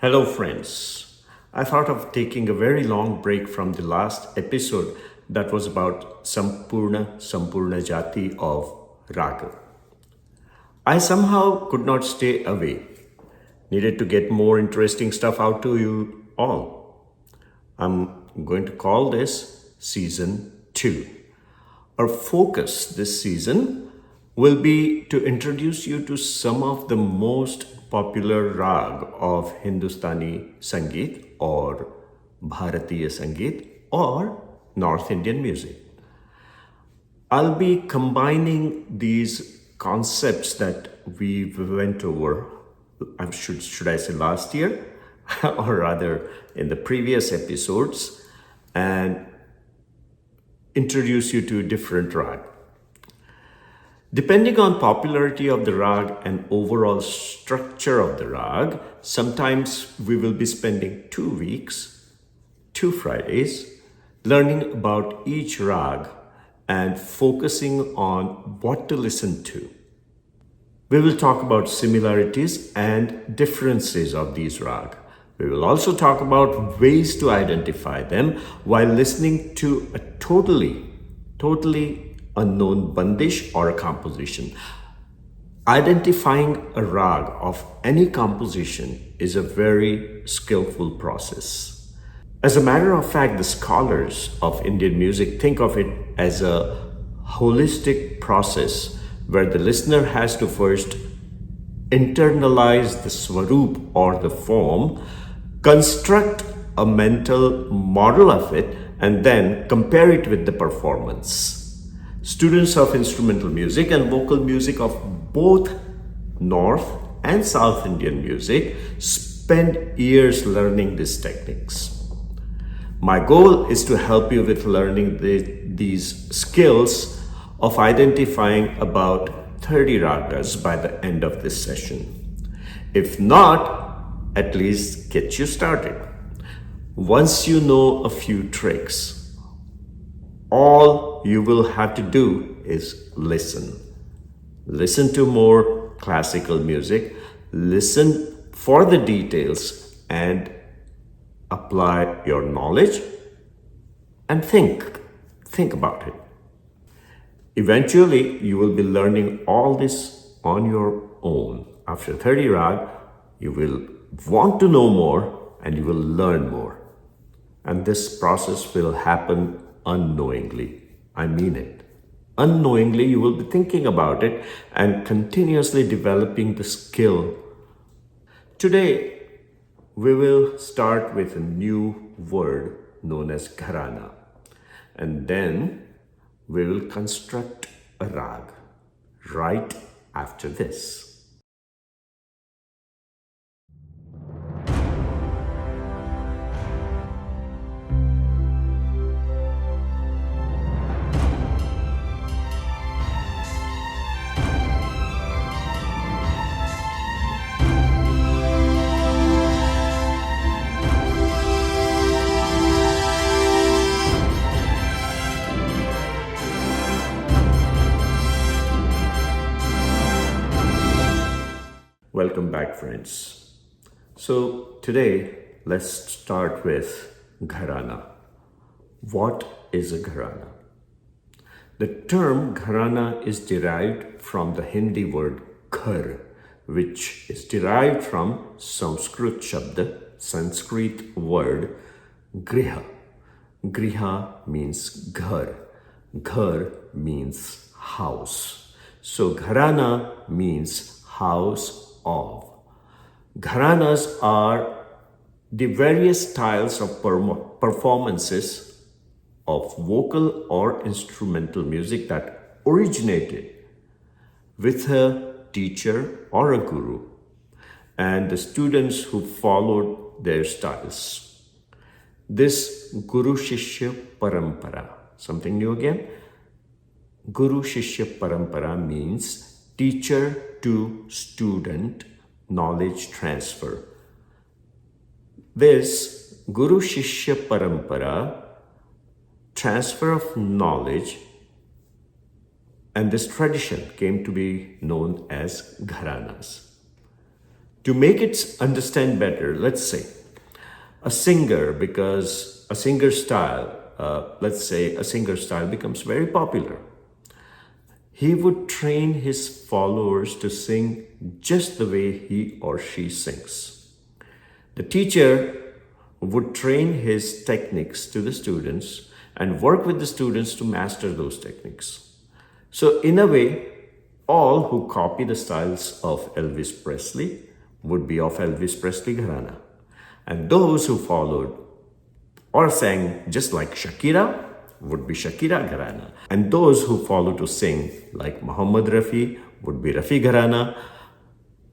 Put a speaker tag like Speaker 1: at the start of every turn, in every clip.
Speaker 1: Hello, friends. I thought of taking a very long break from the last episode that was about Sampurna Jati of Raga. I somehow could not stay away. Needed to get more interesting stuff out to you all. I'm going to call this Season 2. Our focus this season will be to introduce you to some of the most popular rag of Hindustani Sangeet or Bharatiya Sangeet or North Indian music. I'll be combining these concepts that we went over, should I say last year, or rather in the previous episodes, and introduce you to different rag. Depending on popularity of the rag and overall structure of the rag, sometimes we will be spending 2 weeks, 2 Fridays, learning about each rag and focusing on what to listen to. We will talk about similarities and differences of these rag. We will also talk about ways to identify them while listening to a totally unknown bandish or a composition. Identifying a rag of any composition is a very skillful process. As a matter of fact, the scholars of Indian music think of it as a holistic process where the listener has to first internalize the swaroop or the form, construct a mental model of it, and then compare it with the performance. Students of instrumental music and vocal music of both North and South Indian music spend years learning these techniques. My goal is to help you with learning these skills of identifying about 30 ragas by the end of this session. If not, at least get you started. Once you know a few tricks, all you will have to do is listen. Listen to more classical music, listen for the details, and apply your knowledge and think about it. Eventually, you will be learning all this on your own. After 30 rag, you will want to know more and you will learn more. And this process will happen unknowingly. I mean it. Unknowingly, you will be thinking about it and continuously developing the skill. Today, we will start with a new word known as Gharana. And then we will construct a rag right after this. Welcome back, friends. So today, let's start with Gharana. What is a Gharana? The term Gharana is derived from the Hindi word ghar, which is derived from Sanskrit word griha. Griha means ghar. Ghar means house. So Gharana means house of. Gharanas are the various styles of performances of vocal or instrumental music that originated with a teacher or a guru and the students who followed their styles. This Guru Shishya Parampara, something new again. Guru Shishya Parampara means teacher to student knowledge transfer. This Guru Shishya Parampara, transfer of knowledge, and this tradition came to be known as Gharanas. To make it understand better, let's say a singer, because a singer style, let's say a singer style becomes very popular. He would train his followers to sing just the way he or she sings. The teacher would train his techniques to the students and work with the students to master those techniques. So, in a way, all who copy the styles of Elvis Presley would be of Elvis Presley Gharana. And those who followed or sang just like Shakira would be Shakira Gharana. And those who follow to sing like Muhammad Rafi would be Rafi Gharana.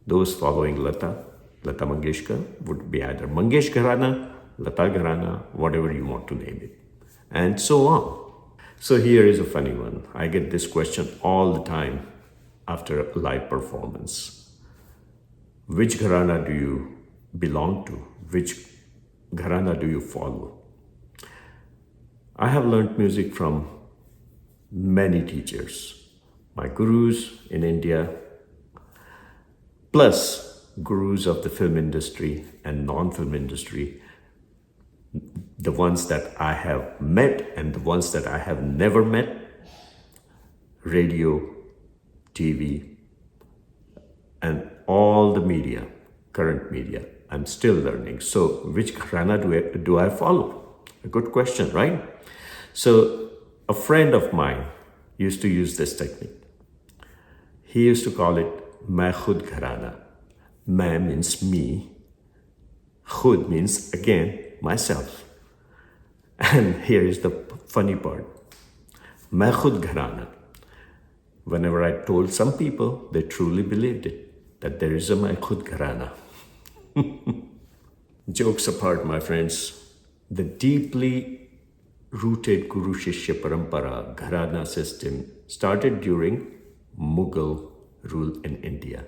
Speaker 1: Those following Lata Mangeshkar would be either Mangesh Gharana, Lata Gharana, whatever you want to name it, and so on. So here is a funny one. I get this question all the time after a live performance. Which Gharana do you belong to? Which Gharana do you follow? I have learned music from many teachers, my gurus in India, plus gurus of the film industry and non-film industry, the ones that I have met and the ones that I have never met, radio, TV, and all the media, current media. I'm still learning. So which Gharana do I follow? A good question, right? So a friend of mine used to use this technique. He used to call it Main Khud Gharana. Main means me. Khud means again myself. And here is the funny part. Main Khud Gharana. Whenever I told some people, they truly believed it, that there is a Main Khud Gharana. Jokes apart, my friends, the deeply rooted Guru Shishya Parampara Gharana system started during Mughal rule in India.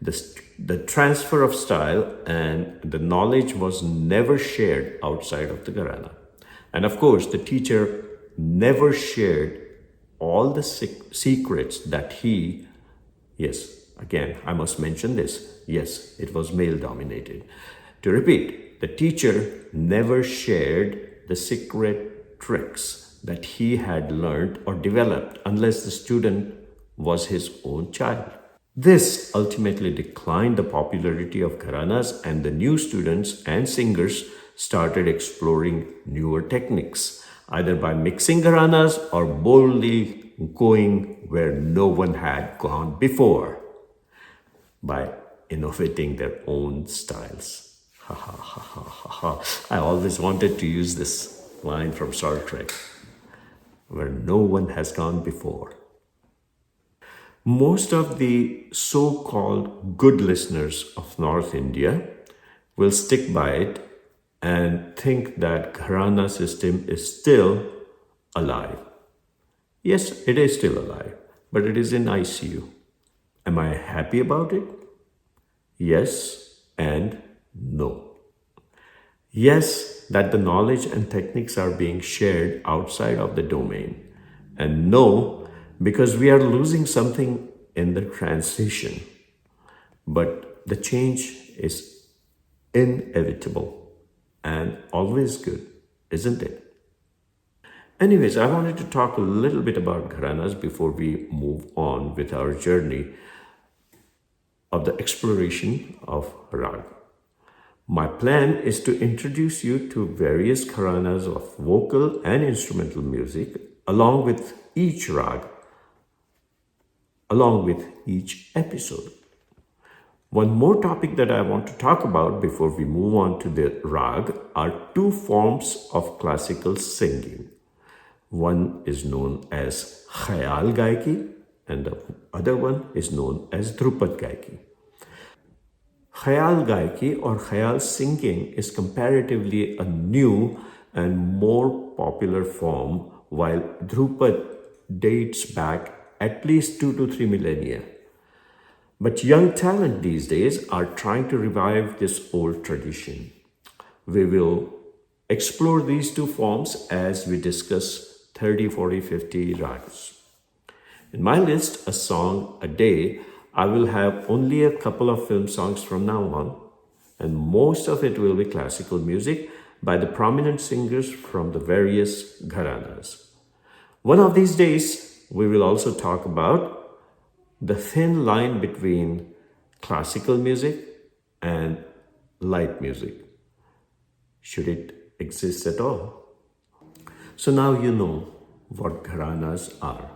Speaker 1: The transfer of style and the knowledge was never shared outside of the Gharana. And of course, the teacher never shared all the secrets that he, yes, again, I must mention this, yes, it was male dominated. To repeat, the teacher never shared the secret tricks that he had learned or developed unless the student was his own child. This ultimately declined the popularity of Gharanas, and the new students and singers started exploring newer techniques, either by mixing Gharanas or boldly going where no one had gone before, by innovating their own styles. Ha ha ha ha ha ha. I always wanted to use this line from Star Trek, where no one has gone before. Most of the so-called good listeners of North India will stick by it and think that Gharana system is still alive. Yes, it is still alive, but it is in ICU. Am I happy about it? Yes and no. Yes, that the knowledge and techniques are being shared outside of the domain. And no, because we are losing something in the transition. But the change is inevitable and always good, isn't it? Anyways, I wanted to talk a little bit about Gharanas before we move on with our journey of the exploration of Raga. My plan is to introduce you to various Gharanas of vocal and instrumental music along with each Raga, along with each episode. One more topic that I want to talk about before we move on to the Rag are two forms of classical singing. One is known as Khayal Gaiki and the other one is known as Dhrupad Gaiki. Khayal Gaiki or Khayal singing is comparatively a new and more popular form, while Dhrupad dates back at least 2 to 3 millennia. But young talent these days are trying to revive this old tradition. We will explore these two forms as we discuss 30, 40, 50 ragas. In my list, A Song a Day, I will have only a couple of film songs from now on, and most of it will be classical music by the prominent singers from the various gharanas. One of these days, we will also talk about the thin line between classical music and light music. Should it exist at all? So now you know what gharanas are.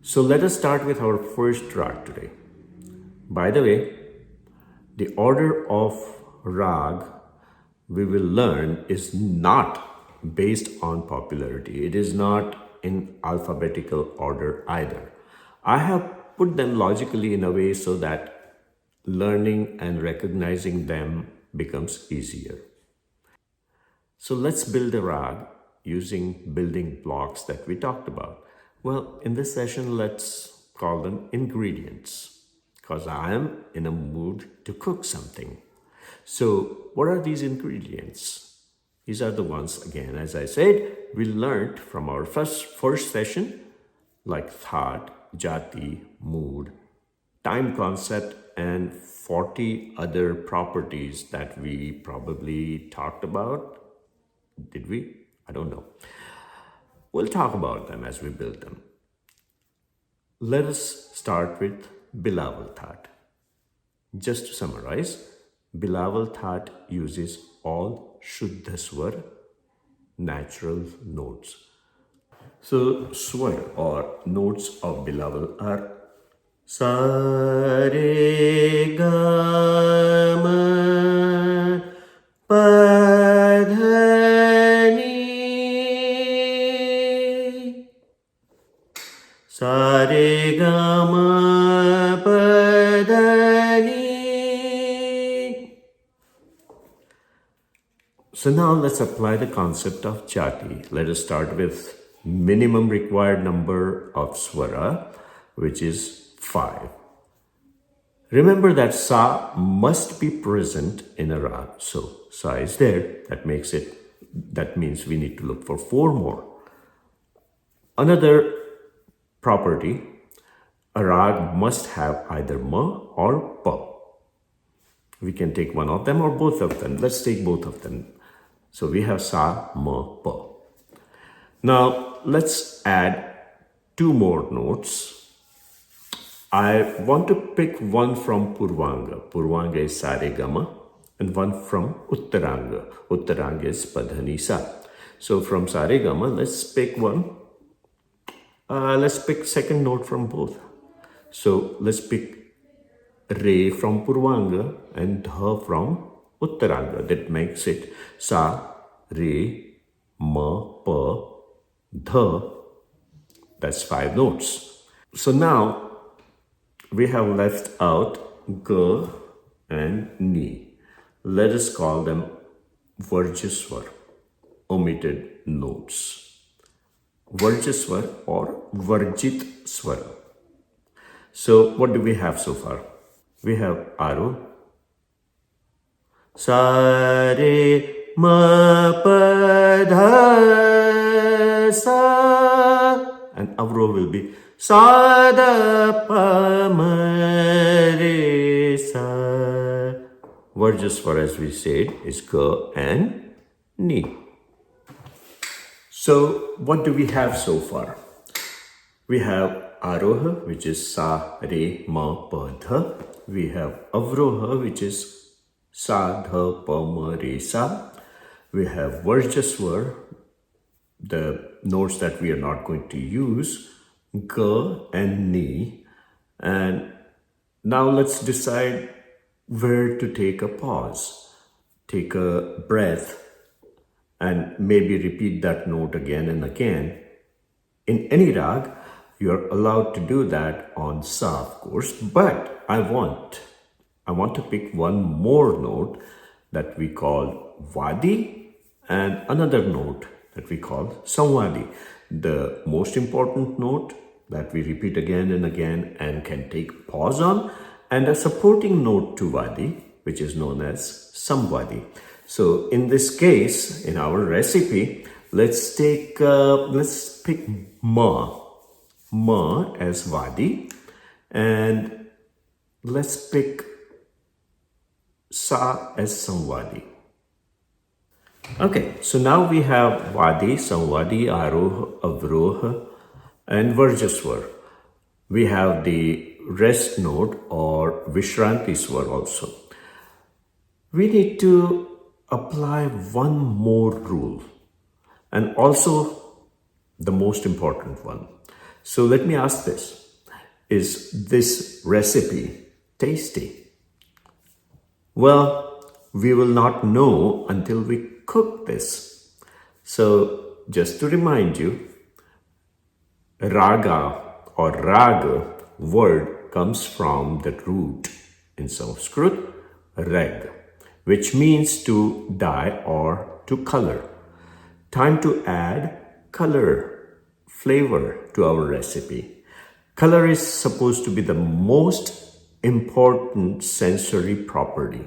Speaker 1: So let us start with our first rag today. By the way, the order of rag we will learn is not based on popularity. It is not in alphabetical order either. I have put them logically in a way so that learning and recognizing them becomes easier. So let's build a rag using building blocks that we talked about. Well, in this session, let's call them ingredients because I am in a mood to cook something. So what are these ingredients? These are the ones, again, as I said, we learned from our first session, like thought, jati, mood, time concept, and 40 other properties that we probably talked about. Did we? I don't know. We'll talk about them as we build them. Let us start with Bilawal Thought. Just to summarize, Bilawal Thought uses all Shuddha Swar, natural notes. So, swar or notes of Bilawal are Sa Re Ga Ma Pa Dha Ni. Sa Re Ga Ma Pa Dha Ni. So now let's apply the concept of jati. Let us start with minimum required number of swara, which is 5. Remember that sa must be present in a rag. So sa is there. That means we need to look for 4 more. Another property, a rag must have either ma or pa. We can take one of them or both of them. Let's take both of them. So we have sa, ma, pa. Now let's add 2 more notes. I want to pick one from Purvanga. Purvanga is sa re ga ma, and one from Uttaranga. Uttaranga is pa dha ni sa. So from sa re ga ma, let's pick one. Let's pick second note from both. So let's pick re from Purvanga and dha from Uttaranga. That makes it sa, re, ma, pa, dha. That's 5 notes. So now we have left out ga and ni. Let us call them Varjaswar, omitted notes. Varjaswar or Varjit Swara. So what do we have so far? We have Aro, Sa Re Ma Pa Dha Sa, and Avro will be Sa Da Pa Ma Re Sa. Varjaswar, as we said, is Ga and Ni. So what do we have so far? We have Aroha, which is Sa, Re, Ma, Pa, Dha. We have Avroha, which is Sa, Dha, Pa, Ma, Re, Sa. We have Varjaswar, the notes that we are not going to use, Ga and Ni. And now let's decide where to take a pause, take a breath, and maybe repeat that note again and again. In any rag, you're allowed to do that on sa, of course, but I want to pick one more note that we call Vadi and another note that we call Samvadi. The most important note that we repeat again and again and can take pause on, and a supporting note to Vadi, which is known as Samvadi. So in this case, in our recipe, let's pick ma as Vadi, and Let's pick Sa as Samvadi. Okay, so now we have Vadi, Samvadi, Aroha, Avroha, and Varjaswar. We have the rest note or Vishranti Swar also. We need to apply one more rule and also the most important one. So let me ask this. Is this recipe tasty? Well, we will not know until we cook this. So just to remind you, raga or raga word comes from the root in Sanskrit, rag, which means to dye or to color. Time to add color, flavor to our recipe. Color is supposed to be the most important sensory property.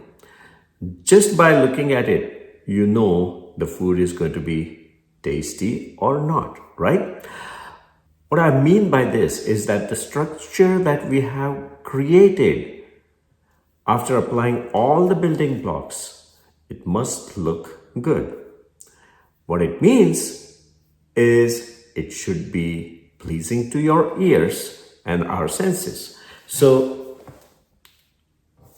Speaker 1: Just by looking at it, you know the food is going to be tasty or not, right? What I mean by this is that the structure that we have created after applying all the building blocks, it must look good. What it means is it should be pleasing to your ears and our senses. So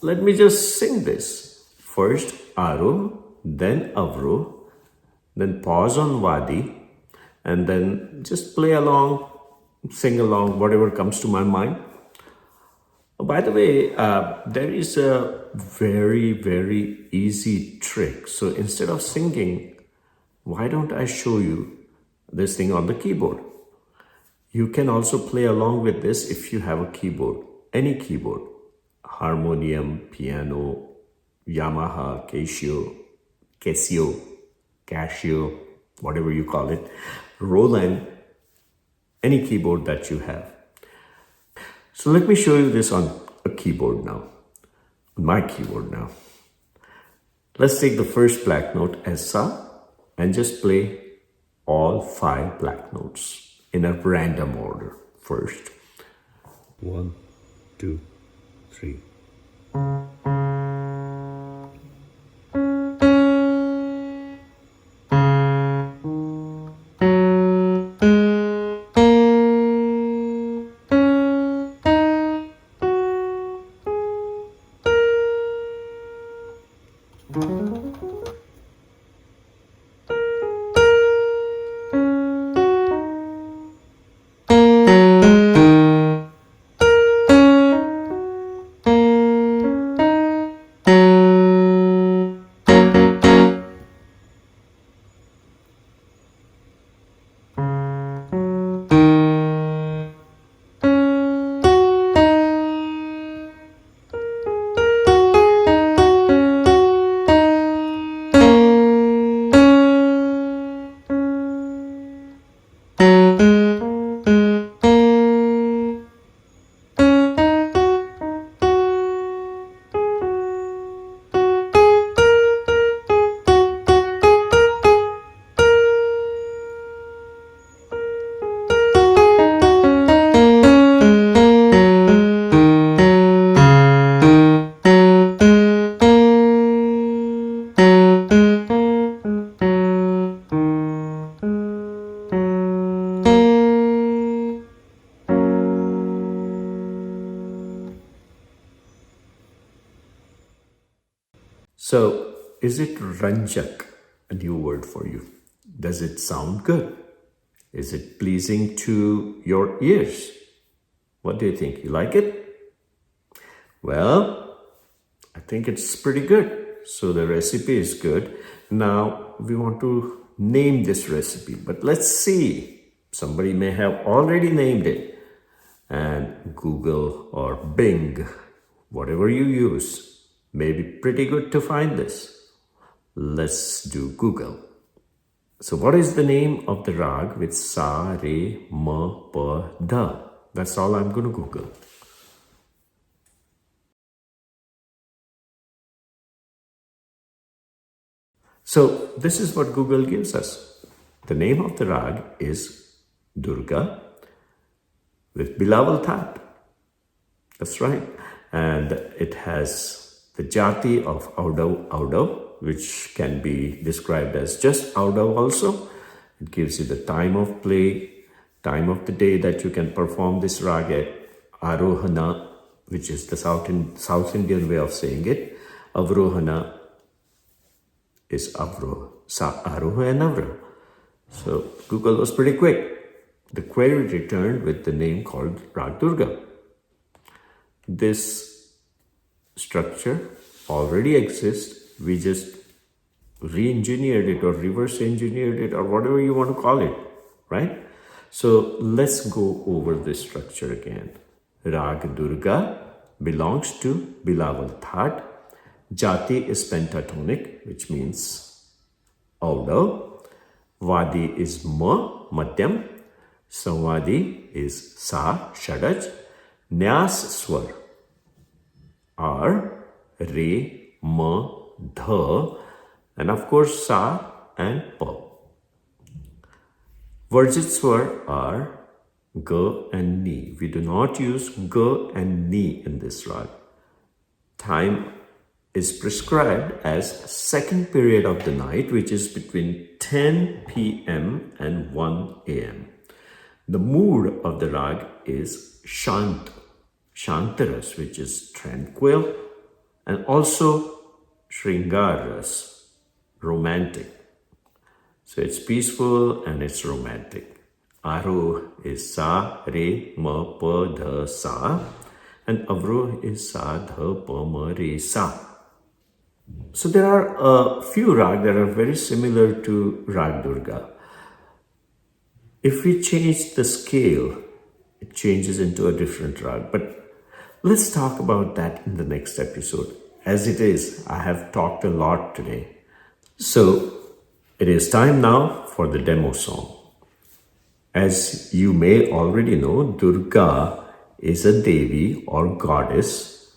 Speaker 1: let me just sing this. First Aro, then Avro, then pause on Vadi, and then just play along, sing along, whatever comes to my mind. Oh, by the way, there is a very, very easy trick. So instead of singing, why don't I show you this thing on the keyboard? You can also play along with this if you have a keyboard, any keyboard, harmonium, piano, Yamaha, Casio, whatever you call it, Roland, any keyboard that you have. So let me show you this on a keyboard now, on my keyboard now. Let's take the first black note as Sa and just play all 5 black notes in a random order first. 1, 2, 3. So, is it ranjak a new word for you? Does it sound good? Is it pleasing to your ears? What do you think? You like it? Well, I think it's pretty good. So the recipe is good. Now we want to name this recipe, but let's see. Somebody may have already named it. And Google or Bing, whatever you use, may be pretty good to find this. Let's do Google. So what is the name of the rag with Sa, Re, Ma, Pa, Da? That's all I'm going to Google. So this is what Google gives us. The name of the rag is Durga with Bilawal Tap. That's right. And it has the jati of Audav, which can be described as just Audav also. It gives you the time of play, time of the day that you can perform this raga. Arohana, which is the South Indian way of saying it. Avrohana is Avroh. Aroha and Avroh. So Google was pretty quick. The query returned with the name called Raga Durga. This structure already exists. We just re-engineered it or reverse engineered it or whatever you want to call it, right? So let's go over this structure again. Raga Durga belongs to Bilawal Thaat. Jati is pentatonic, which means Audav. Vadi is Ma, Madhyam. Samvadi is Sa, Shadaj. Nyas Swar are Re, Ma, Dha, and of course Sa and Pa. Varjit Swar are Ga and Ni. We do not use Ga and Ni in this rag. Time is prescribed as second period of the night, which is between 10 p.m. and 1 a.m. The mood of the rag is Shant, Shantaras, which is tranquil, and also Shringaras, romantic. So it's peaceful and it's romantic. Aroh is Sa, Re, Ma, Pa, Dha, Sa, and Avroh is Sa, Dha, Pa, Ma, Re, Sa. So there are a few rag that are very similar to Raga Durga. If we change the scale, it changes into a different rag. But let's talk about that in the next episode. As it is, I have talked a lot today. So it is time now for the demo song. As you may already know, Durga is a Devi or goddess,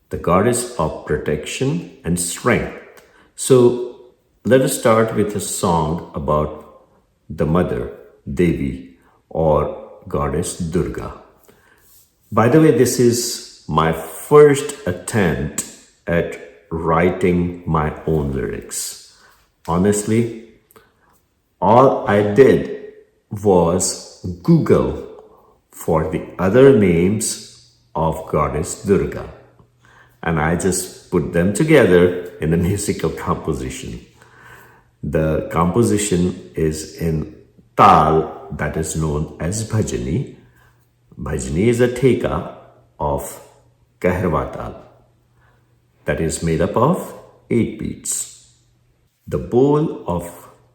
Speaker 1: the goddess of protection and strength. So let us start with a song about the mother, Devi, or goddess Durga. By the way, this is my first attempt at writing my own lyrics. Honestly, all I did was Google for the other names of goddess Durga. And I just put them together in a musical composition. The composition is in Tal, that is known as Bhajani. Bhajani is a theka of Kahrwa Tal that is made up of 8 beats. The bowl of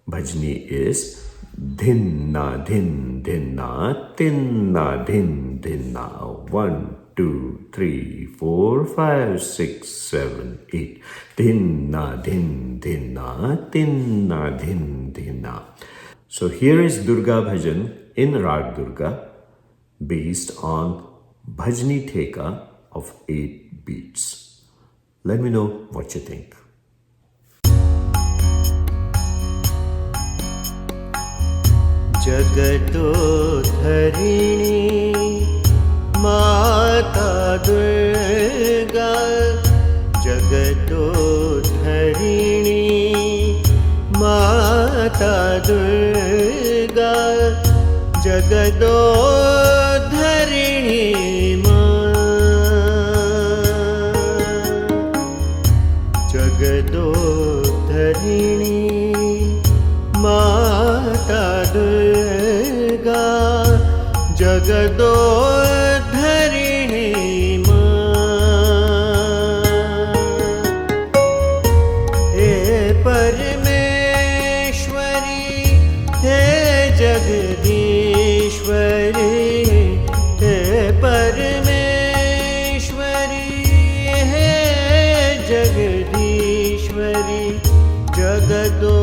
Speaker 1: Bhajani is Dhinna, Dhin, Dhinna, Tinna, Dhin, Dhinna. 1, 2, 3, 4, 5, 6, 7, 8. Dhinna, Dhin, Dhinna, Tinna, Dhin, Dhinna. So here is Durga Bhajan in Raga Durga based on Bhajani Theka of 8 beats. Let me know what you think.
Speaker 2: Jagato dharini Mata Durga, Jagato dharini Mata Durga, Jagato dharini Ma, Jagato dharini Mata Durga, Jagato dharini Ma, He Parameshwari, He Jagadishwari, He Parameshwari, He Jagadishwari, Jagato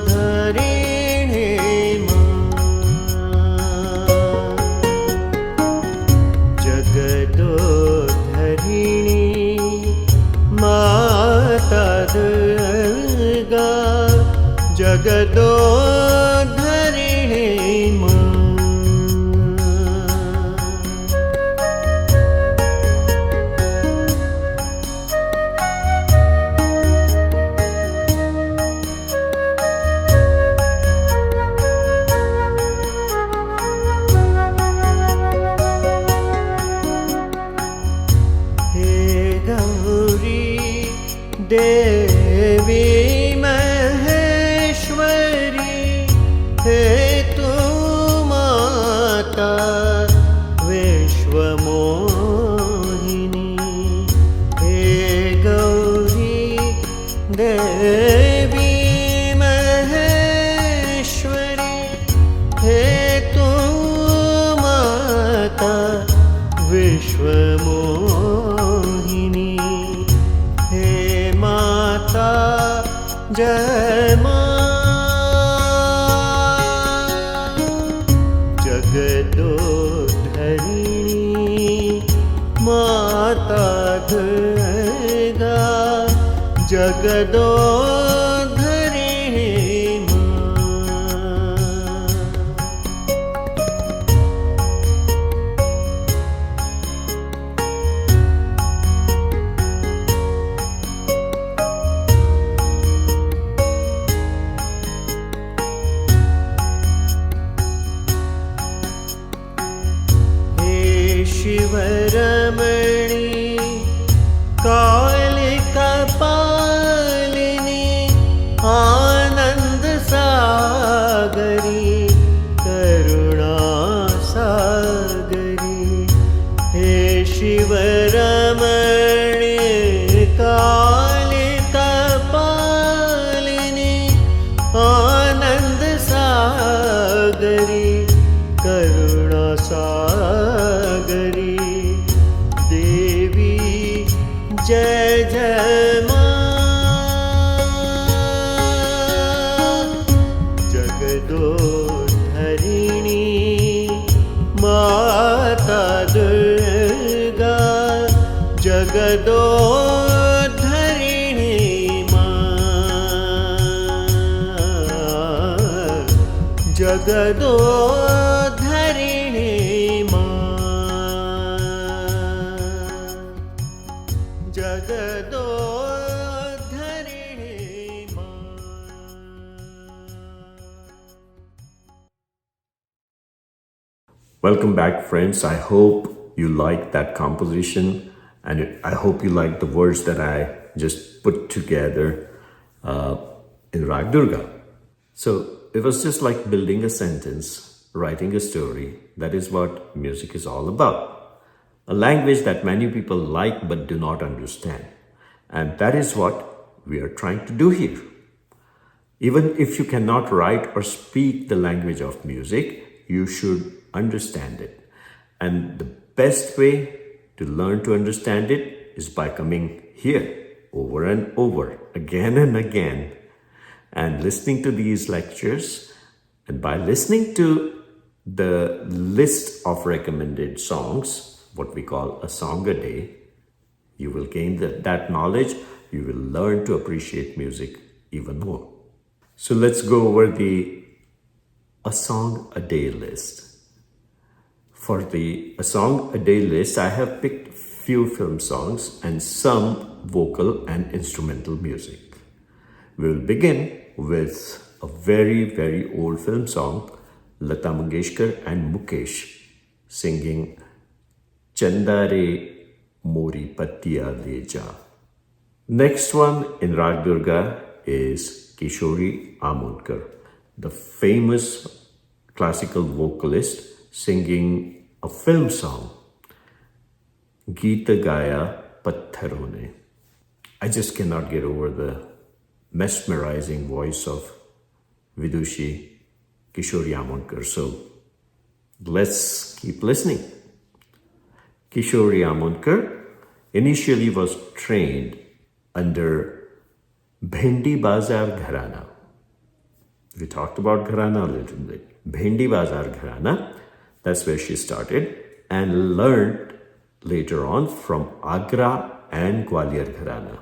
Speaker 2: dharini Ma, Jagato dharini Mata Durga, Jagato dharini Ma. देवी महेश्वरी हे तू माता विश्वमोहिनी हे गौरी देवी महेश्वरी हे तू माता विश्वमोहिनी हे माता जय मां जगदोधरिणी माता दुर्गा जगदोधरिणी शिवरमणि कालिका पालिनी आनंद सागरी करुणा सागरी हे शिवरमणि कालिका पालिनी आनंद सागरी करुणा सागरी देवी जय जय मां जगदोधरिणी माता दुर्गा जगदोधरिणी मां जगदोधरिणी जगदोधरिणी
Speaker 1: Welcome back, friends. I hope you liked that composition, and I hope you liked the words that I just put together in Raga Durga. So it was just like building a sentence, writing a story. That is what music is all about. A language that many people like but do not understand. And that is what we are trying to do here. Even if you cannot write or speak the language of music, you should understand it. And the best way to learn to understand it is by coming here over and over, again and again, and listening to these lectures. And by listening to the list of recommended songs, what we call a song a day, you will gain that knowledge. You will learn to appreciate music even more. So let's go over the A Song a Day list. For the A Song a Day list, I have picked few film songs and some vocal and instrumental music. We will begin with a very, very old film song, Lata Mangeshkar and Mukesh singing Chanda Re Mori Patiya Le Ja. Next one in Raga Durga is Kishori Amonkar, the famous classical vocalist singing a film song, Geeta Gaya Pattharon Ne. I just cannot get over the mesmerizing voice of Vidushi Kishori Amonkar. So let's keep listening. Kishori Amonkar initially was trained under Bhendi Bazar Gharana. We talked about Gharana a little bit. Bhendi Bazar Gharana, that's where she started, and learned later on from Agra and Gwalior Gharana.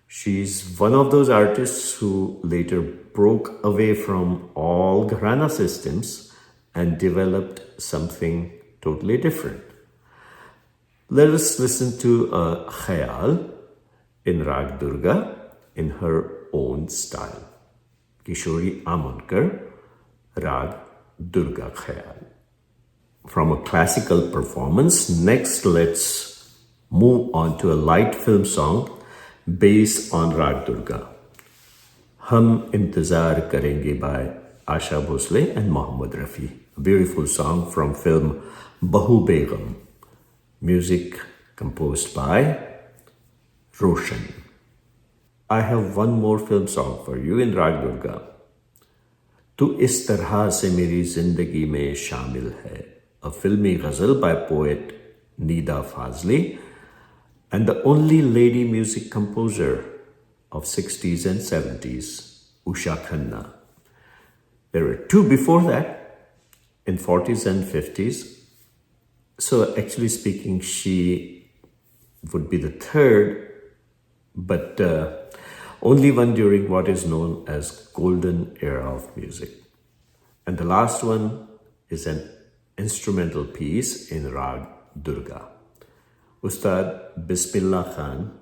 Speaker 1: She's one of those artists who later broke away from all Gharana systems and developed something totally different. Let us listen to a khayal in Raga Durga in her own style. Kishori Amonkar, Raga Durga Khayal. From a classical performance, next let's move on to a light film song based on Rag Durga. Hum Intezar Karenge by Asha Bhosle and Mohammad Rafi. A beautiful song from film Bahu Begum. Music composed by Roshan. I have one more film song for you in Rag Durga. Tu is tarha se meri zindagi mein shamil hai. A filmy ghazal by poet Nida Fazli and the only lady music composer of 60s and 70s, Usha Khanna. There were two before that in 40s and 50s. So actually speaking, she would be the third, but only one during what is known as golden era of music. And the last one is an instrumental piece in Rag Durga. Ustad Bismillah Khan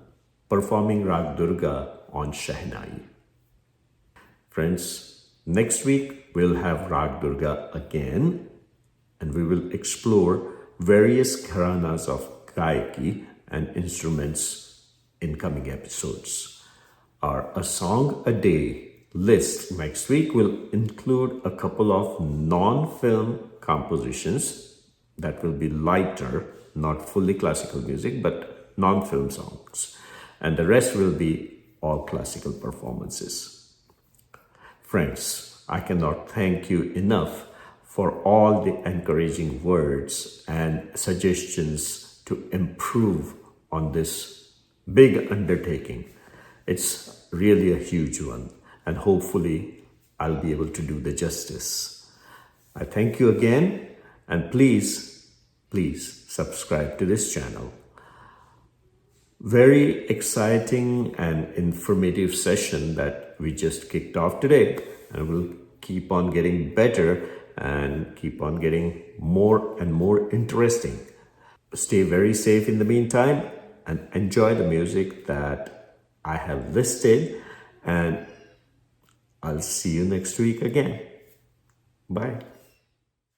Speaker 1: performing Rag Durga on Shehnai. Friends, next week we'll have Rag Durga again and we will explore various gharanas of gaiki and instruments in coming episodes. Our A Song a Day list next week will include a couple of non-film compositions that will be lighter, not fully classical music, but non-film songs. And the rest will be all classical performances. Friends, I cannot thank you enough for all the encouraging words and suggestions to improve on this big undertaking. It's really a huge one, and hopefully I'll be able to do the justice. I thank you again, and please subscribe to this channel. Very exciting and informative session that we just kicked off today, and we'll keep on getting better and keep on getting more and more interesting. Stay very safe in the meantime and enjoy the music that I have listed, and I'll see you next week again. Bye.